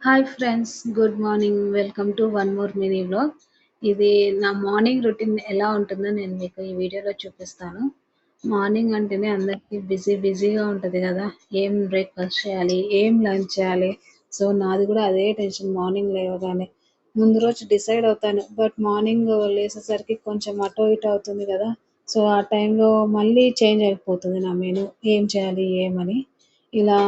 Hi friends, good morning. Welcome to one more mini vlog. ఇది నా morning routine ఎలా ఉంటుందో నేను మీకు ఈ వీడియోలో చూపిస్తాను. మార్నింగ్ అంటేనే అందరికీ బిజీగా ఉంటుంది కదా. ఏం బ్రేక్ఫాస్ట్ చేయాలి, ఏం లంచ్ చేయాలి. సో నాది కూడా అదే టెన్షన్. మార్నింగ్ లేవగానే ముందు రోజు డిసైడ్ అవుతాను, బట్ మార్నింగ్ లేచేసరికి కొంచెం అటో ఇటో అవుతుంది కదా. సో ఆ టైంలో మళ్ళీ చేంజ్ అయిపోతుంది నా మెనూ, ఏం చేయాలి ఏమని. ఇలా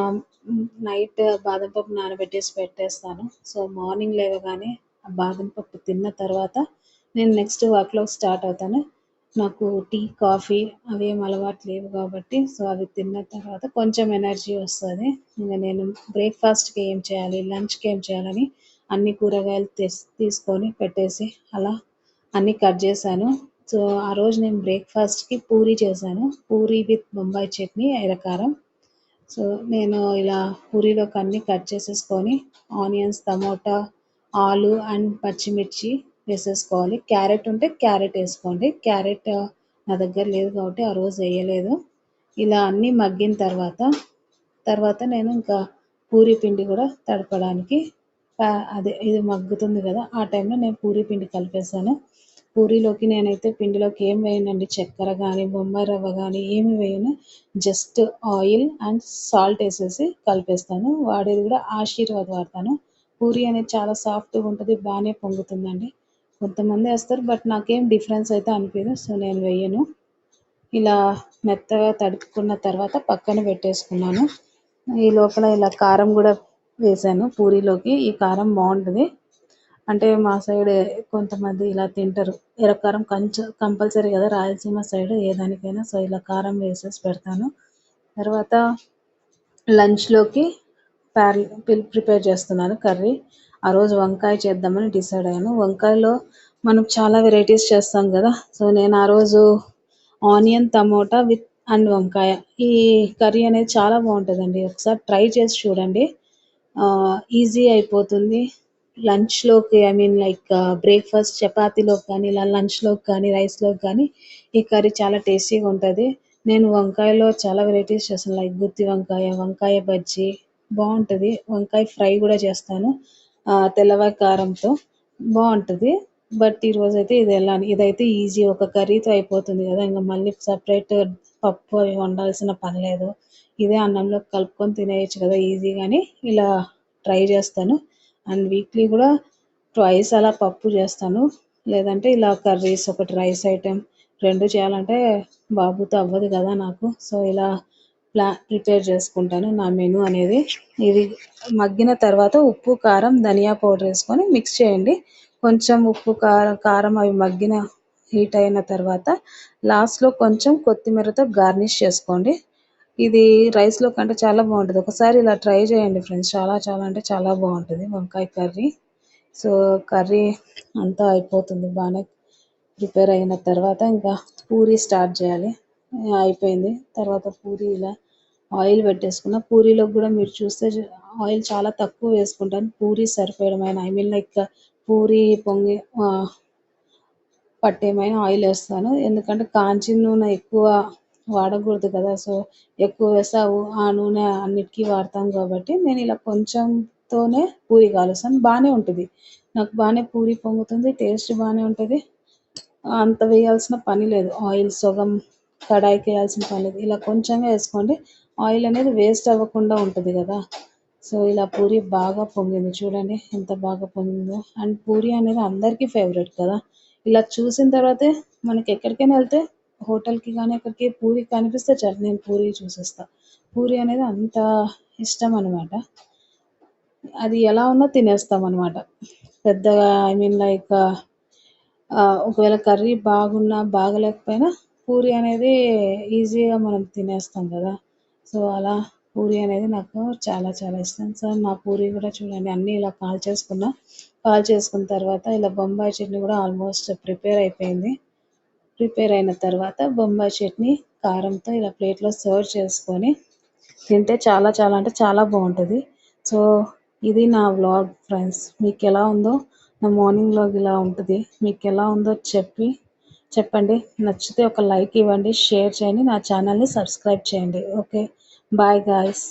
నైట్ బాదం పప్పు నానబెట్టేసి పెట్టేస్తాను. సో మార్నింగ్ లేవగానే ఆ బాదం పప్పు తిన్న తర్వాత నేను నెక్స్ట్ వర్క్లో స్టార్ట్ అవుతాను. నాకు టీ కాఫీ అవేం అలవాటు లేవు కాబట్టి సో అవి తిన్న తర్వాత కొంచెం ఎనర్జీ వస్తుంది. ఇంకా నేను బ్రేక్ఫాస్ట్కి ఏం చేయాలి, లంచ్కి ఏం చేయాలని అన్ని కూరగాయలు తీసుకొని పెట్టేసి అలా అన్నీ కట్ చేశాను. సో ఆ రోజు నేను బ్రేక్ఫాస్ట్కి పూరీ చేశాను. పూరీ విత్ బొంబాయి చట్నీ, ఎర్రకారం. సో నేను ఇలా పూరీలోకి అన్నీ కట్ చేసేసుకొని ఆనియన్స్, టమోటా, ఆలు అండ్ పచ్చిమిర్చి వేసేసుకోవాలి. క్యారెట్ ఉంటే క్యారెట్ వేసుకోండి. క్యారెట్ నా దగ్గర లేదు కాబట్టి ఆ రోజు వేయలేదు. ఇలా అన్నీ మగ్గిన తర్వాత నేను ఇంకా పూరీ పిండి కూడా తడపడానికి అదే ఇది మగ్గుతుంది కదా, ఆ టైంలో నేను పూరీ పిండి కలిపేసాను. పూరీలోకి నేనైతే పిండిలోకి ఏం వేయనండి, చక్కెర కానీ బొంబాయి రవ్వ కానీ ఏమి వేయను. జస్ట్ ఆయిల్ అండ్ సాల్ట్ వేసేసి కలిపేస్తాను. వాడేది కూడా ఆశీర్వాద్ వాడతాను. పూరీ అనేది చాలా సాఫ్ట్గా ఉంటుంది, బాగానే పొంగుతుందండి. కొంతమంది వేస్తారు బట్ నాకేం డిఫరెన్స్ అయితే అనిపించదు, సో నేను వేయను. ఇలా మెత్తగా తడుపుకున్న తర్వాత పక్కన పెట్టేసుకున్నాను. ఈ లోపల ఇలా కారం కూడా వేసాను పూరీలోకి. ఈ కారం బాగుంటుంది, అంటే మా సైడ్ కొంతమంది ఇలా తింటారు. ఎర్రకారం కంపల్సరీ కదా రాయలసీమ సైడ్ ఏ దానికైనా. సో ఇలా కారం వేసేసి పెడతాను. తర్వాత లంచ్లోకి ప్రిపేర్ చేస్తున్నాను కర్రీ. ఆ రోజు వంకాయ చేద్దామని డిసైడ్ అయ్యాను. వంకాయలో మనం చాలా వెరైటీస్ చేస్తాం కదా. సో నేను ఆ రోజు ఆనియన్ టమోటా విత్ అండ్ వంకాయ, ఈ కర్రీ అనేది చాలా బాగుంటుందండి. ఒకసారి ట్రై చేసి చూడండి. ఈజీ అయిపోతుంది. లంచ్లోకి ఐ మీన్ లైక్ బ్రేక్ఫాస్ట్ చపాతీలోకి కానీ, ఇలా లంచ్లోకి కానీ, రైస్లోకి కానీ ఈ కర్రీ చాలా టేస్టీగా ఉంటుంది. నేను వంకాయలో చాలా వెరైటీస్ చేస్తాను, లైక్ గుత్తి వంకాయ, వంకాయ బజ్జీ బాగుంటుంది. వంకాయ ఫ్రై కూడా చేస్తాను తెల్లవాయి కారంతో, బాగుంటుంది. బట్ ఈరోజు అయితే ఇదైతే ఈజీ, ఒక కర్రీతో అయిపోతుంది కదా. ఇంకా మళ్ళీ సపరేట్ పప్పు అవి వండాల్సిన పని లేదు. ఇదే అన్నంలో కలుపుకొని తినేయచ్చు కదా ఈజీగాని. ఇలా ట్రై చేస్తాను. అండ్ వీక్లీ కూడా ట్వైస్ అలా పప్పు చేస్తాను. లేదంటే ఇలా కర్రీస్, ఒకటి రైస్ ఐటెం, రెండు చేయాలంటే బాబుతో అవ్వదు కదా నాకు. సో ఇలా ప్రిపేర్ చేసుకుంటాను నా మెనూ అనేది. ఇది మగ్గిన తర్వాత ఉప్పు, కారం, ధనియా పౌడర్ వేసుకొని మిక్స్ చేయండి. కొంచెం ఉప్పు, కారం అవి మగ్గిన హీట్ అయిన తర్వాత లాస్ట్లో కొంచెం కొత్తిమీరతో గార్నిష్ చేసుకోండి. ఇది రైస్లో కంటే చాలా బాగుంటుంది. ఒకసారి ఇలా ట్రై చేయండి ఫ్రెండ్స్, చాలా చాలా అంటే చాలా బాగుంటుంది వంకాయ కర్రీ. సో కర్రీ అంతా అయిపోతుంది బాగానే ప్రిపేర్ అయిన తర్వాత ఇంకా పూరీ స్టార్ట్ చేయాలి. అయిపోయింది. తర్వాత పూరీ ఇలా ఆయిల్ పెట్టేసుకున్న. పూరీలో కూడా మీరు చూస్తే ఆయిల్ చాలా తక్కువ వేసుకుంటాను. పూరీ సరిపోయడమైన ఐ మీన్ లైక్ పూరీ పొంగి పట్టేమైన ఆయిల్ వేస్తాను. ఎందుకంటే కాంచిన నూనె ఎక్కువ వాడకూడదు కదా. సో ఎక్కువ వేస్తే ఆ నూనె అన్నిటికీ వాడతాం కాబట్టి నేను ఇలా కొంచెంతోనే పూరీ కాలుస్తాను. బాగానే ఉంటుంది, నాకు బాగానే పూరీ పొంగుతుంది, టేస్ట్ బాగానే ఉంటుంది. అంత వేయాల్సిన పని లేదు. ఆయిల్ సగం కడాయికి వేయాల్సిన పని లేదు. ఇలా కొంచెంగా వేసుకోండి, ఆయిల్ అనేది వేస్ట్ అవ్వకుండా ఉంటుంది కదా. సో ఇలా పూరీ బాగా పొంగింది, చూడండి ఎంత బాగా పొంగిందో. అండ్ పూరీ అనేది అందరికీ ఫేవరెట్ కదా. ఇలా చూసిన తర్వాతే మనకి ఎక్కడికైనా వెళ్తే హోటల్కి కానీ ఎక్కడికి పూరీ కనిపిస్తే చాలు నేను పూరీ చూసేస్తా. పూరీ అనేది అంత ఇష్టం అనమాట. అది ఎలా ఉన్నా తినేస్తాం అనమాట. పెద్దగా ఐ మీన్ లైక్ ఒకవేళ కర్రీ బాగున్నా బాగలేకపోయినా పూరీ అనేది ఈజీగా మనం తినేస్తాం కదా. సో అలా పూరీ అనేది నాకు చాలా చాలా ఇష్టం. సో నా పూరీ కూడా చూడండి అన్నీ ఇలా కాల్ చేసుకున్న తర్వాత ఇలా బొంబాయి చట్నీ కూడా ఆల్మోస్ట్ ప్రిపేర్ అయిపోయింది. ప్రిపేర్ అయిన తర్వాత బొంబాయి చట్నీ కారంతో ఇలా ప్లేట్లో సర్వ్ చేసుకొని తింటే చాలా చాలా అంటే చాలా బాగుంటుంది. సో ఇది నా వ్లాగ్ ఫ్రెండ్స్. మీకు ఎలా ఉందో, నా మార్నింగ్ వ్లాగ్ ఇలా ఉంటుంది, మీకు ఎలా ఉందో చెప్పండి. నచ్చితే ఒక లైక్ ఇవ్వండి, షేర్ చేయండి, నా ఛానల్ని సబ్స్క్రైబ్ చేయండి. Okay, bye guys.